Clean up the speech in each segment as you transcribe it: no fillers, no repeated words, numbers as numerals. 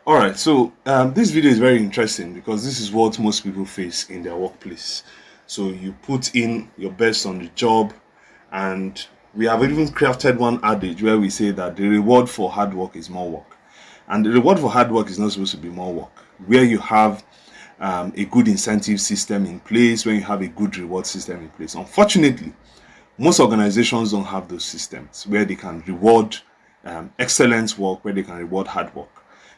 All right, so this video is very interesting because this is what most people face in their workplace. So you put in your best on the job, and we have even crafted one adage where we say that the reward for hard work is more work, and the reward for hard work is not supposed to be more work. Where you have a good incentive system in place, when you have a good reward system in place. Unfortunately, most organizations don't have those systems where they can reward excellent work, where they can reward hard work.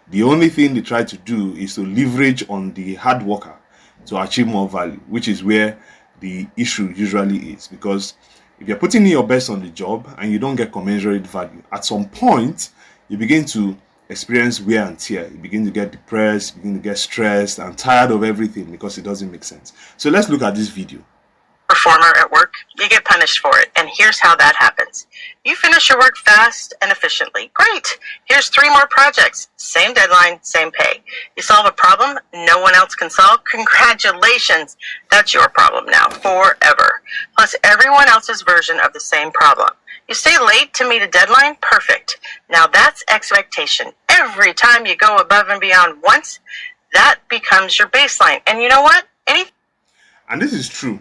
The only thing they try to do is to leverage on the hard worker to achieve more value, which is where the issue usually is. Because if you're putting in your best on the job and you don't get commensurate value, at some point you begin to experience wear and tear. You begin to get depressed, you begin to get stressed and tired of everything because it doesn't make sense. So let's look at this video. Performer at work, you get punished for it. And here's how that happens. You finish your work fast and efficiently. Great. Here's 3 more projects. Same deadline, same pay. You solve a problem no one else can solve. Congratulations. That's your problem now, forever. Plus everyone else's version of the same problem. You stay late to meet a deadline? Perfect. Now that's expectation. Every time you go above and beyond once, that becomes your baseline. And you know what? And this is true.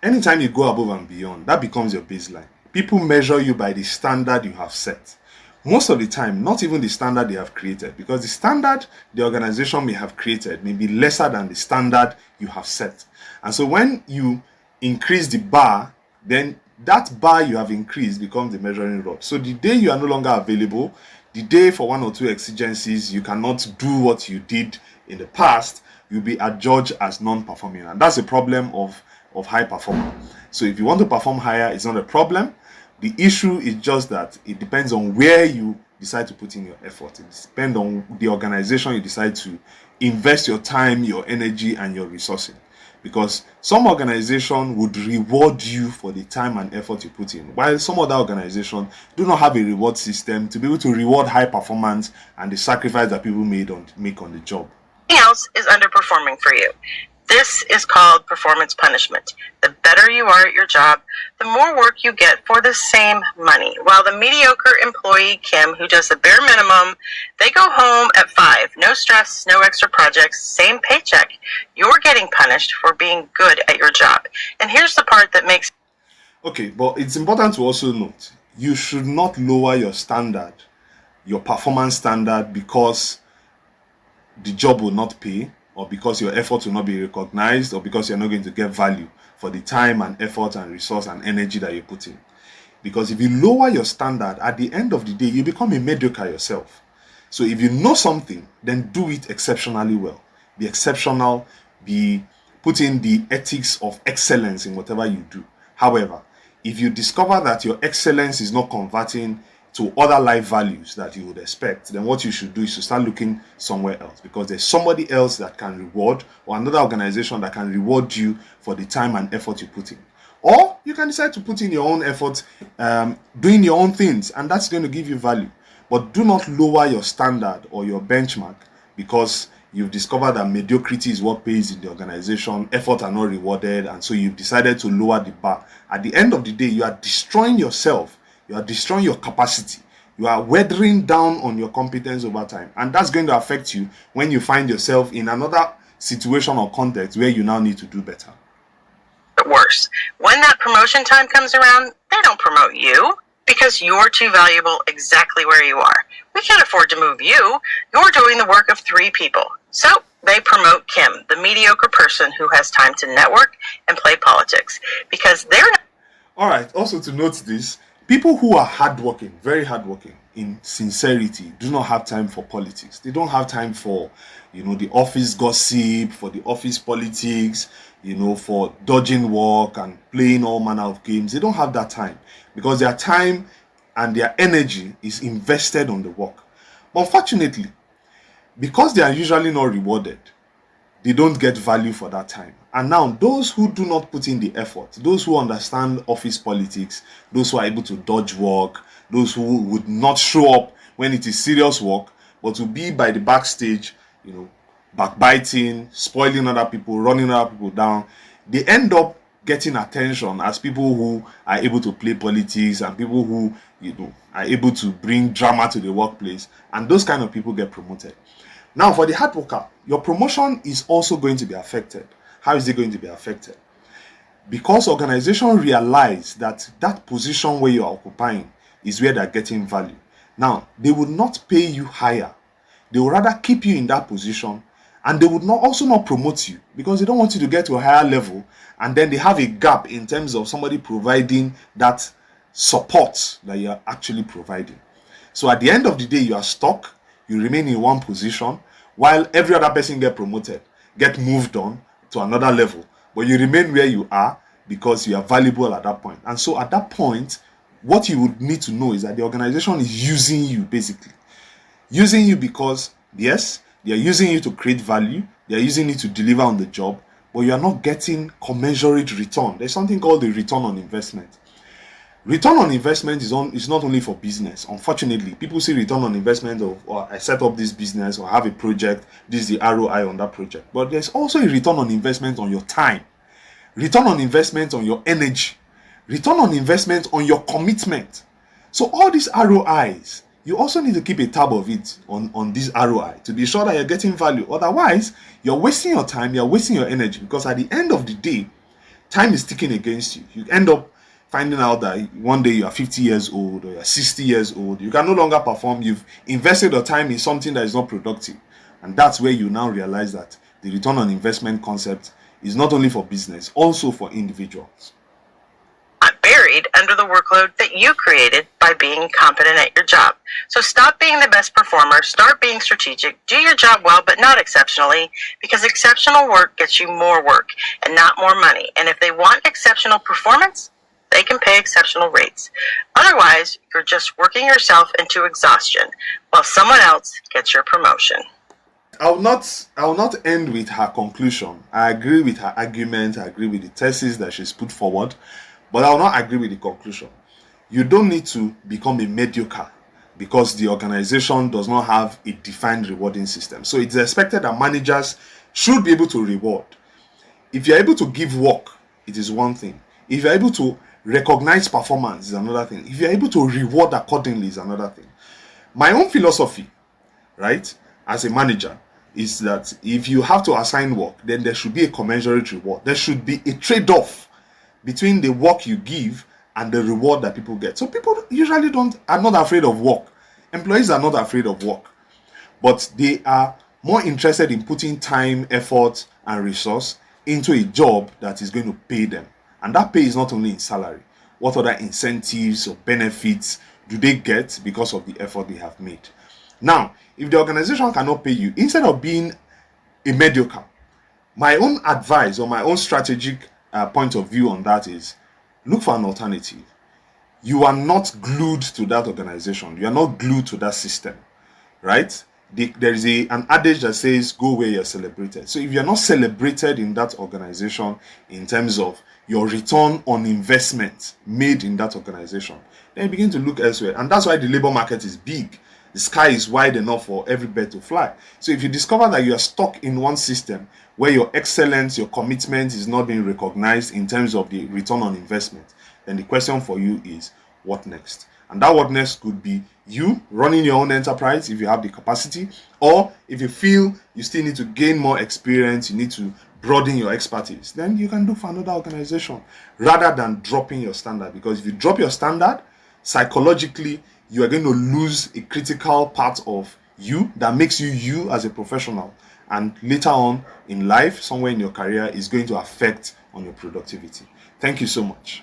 Anytime you go above and beyond, that becomes your baseline. People measure you by the standard you have set. Most of the time, not even the standard they have created, because the standard the organization may have created may be lesser than the standard you have set. And so when you increase the bar, then that bar you have increased becomes the measuring rod. So the day you are no longer available, the day for 1 or 2 exigencies you cannot do what you did in the past, you'll be adjudged as non-performing. And that's a problem of high performer. So if you want to perform higher, it's not a problem. The issue is just that it depends on where you decide to put in your effort. It depends on the organization you decide to invest your time, your energy, and your resourcing. Because some organization would reward you for the time and effort you put in, while some other organization do not have a reward system to be able to reward high performance and the sacrifice that people make on the job. Else is underperforming for you. This is called performance punishment. The better you are at your job, the more work you get for the same money. While the mediocre employee, Kim, who does the bare minimum, they go home at 5. No stress, no extra projects, same paycheck. You're getting punished for being good at your job. And here's the part that makes... Okay, but it's important to also note, you should not lower your standard, your performance standard, because the job will not pay, or because your effort will not be recognized, or because you're not going to get value for the time and effort and resource and energy that you put in. Because if you lower your standard, at the end of the day, you become a mediocre yourself. So if you know something, then do it exceptionally well. Be exceptional, put in the ethics of excellence in whatever you do. However, if you discover that your excellence is not converting to other life values that you would expect, then what you should do is to start looking somewhere else, because there's somebody else that can reward, or another organization that can reward you for the time and effort you put in. Or you can decide to put in your own effort, doing your own things, and that's going to give you value. But do not lower your standard or your benchmark because you've discovered that mediocrity is what pays in the organization, effort are not rewarded, and so you've decided to lower the bar. At the end of the day, you are destroying yourself. You are destroying your capacity. You are weathering down on your competence over time. And that's going to affect you when you find yourself in another situation or context where you now need to do better. Worse. When that promotion time comes around, they don't promote you because you're too valuable exactly where you are. We can't afford to move you. You're doing the work of 3 people. So they promote Kim, the mediocre person who has time to network and play politics, because they're not... All right. Also to note this, people who are hardworking, very hardworking, in sincerity, do not have time for politics. They don't have time for, the office gossip, for the office politics, for dodging work and playing all manner of games. They don't have that time because their time and their energy is invested on the work. But unfortunately, because they are usually not rewarded, they don't get value for that time. And now those who do not put in the effort, those who understand office politics, those who are able to dodge work, those who would not show up when it is serious work, but to be by the backstage, backbiting, spoiling other people, running other people down, they end up getting attention as people who are able to play politics and people who are able to bring drama to the workplace, and those kind of people get promoted. Now, for the hard worker, your promotion is also going to be affected. How is it going to be affected? Because organization realize that that position where you are occupying is where they're getting value. Now, they would not pay you higher. They would rather keep you in that position, and they would not also not promote you because they don't want you to get to a higher level, and then they have a gap in terms of somebody providing that support that you are actually providing. So at the end of the day, you are stuck, you remain in one position while every other person get promoted, get moved on to another level, but you remain where you are because you are valuable at that point. And so at that point, what you would need to know is that the organization is using you, basically using you, because yes, they are using you to create value, they are using you to deliver on the job, but you are not getting commensurate return. There's something called the return on investment. Return on investment is not only for business. Unfortunately, people see return on investment of, or I set up this business or I have a project, this is the ROI on that project. But there's also a return on investment on your time, return on investment on your energy, return on investment on your commitment. So all these ROIs, you also need to keep a tab of it on this ROI to be sure that you're getting value. Otherwise, you're wasting your time, you're wasting your energy, because at the end of the day, time is ticking against you. You end up finding out that one day you are 50 years old or you're 60 years old, you can no longer perform. You've invested your time in something that is not productive. And that's where you now realize that the return on investment concept is not only for business, also for individuals. Not buried under the workload that you created by being competent at your job. So stop being the best performer, start being strategic, do your job well but not exceptionally, because exceptional work gets you more work and not more money. And if they want exceptional performance, they can pay exceptional rates. Otherwise, you're just working yourself into exhaustion while someone else gets your promotion. I will not end with her conclusion. I agree with her argument, I agree with the thesis that she's put forward, but I will not agree with the conclusion. You don't need to become a mediocre because the organization does not have a defined rewarding system. So it's expected that managers should be able to reward. If you're able to give work, it is one thing. If you're able to recognize performance, is another thing. If you're able to reward accordingly, is another thing. My own philosophy, right, as a manager, is that if you have to assign work, then there should be a commensurate reward. There should be a trade-off between the work you give and the reward that people get. So people usually are not afraid of work. Employees are not afraid of work, but they are more interested in putting time, effort, and resource into a job that is going to pay them. And that pay is not only in salary. What other incentives or benefits do they get because of the effort they have made? Now, if the organization cannot pay you, instead of being a mediocre, my own advice or my own strategic point of view on that is look for an alternative. You are not glued to that organization. You are not glued to that system, right? There is an adage that says, go where you're celebrated. So if you're not celebrated in that organization in terms of your return on investment made in that organization, then you begin to look elsewhere. And that's why the labor market is big. The sky is wide enough for every bird to fly. So if you discover that you are stuck in one system where your excellence, your commitment is not being recognized in terms of the return on investment, then the question for you is, what next? And that what next could be you running your own enterprise if you have the capacity, or if you feel you still need to gain more experience, you need to broaden your expertise, then you can look for another organization rather than dropping your standard. Because if you drop your standard, psychologically, you are going to lose a critical part of you that makes you as a professional. And later on in life, somewhere in your career, is going to affect on your productivity. Thank you so much.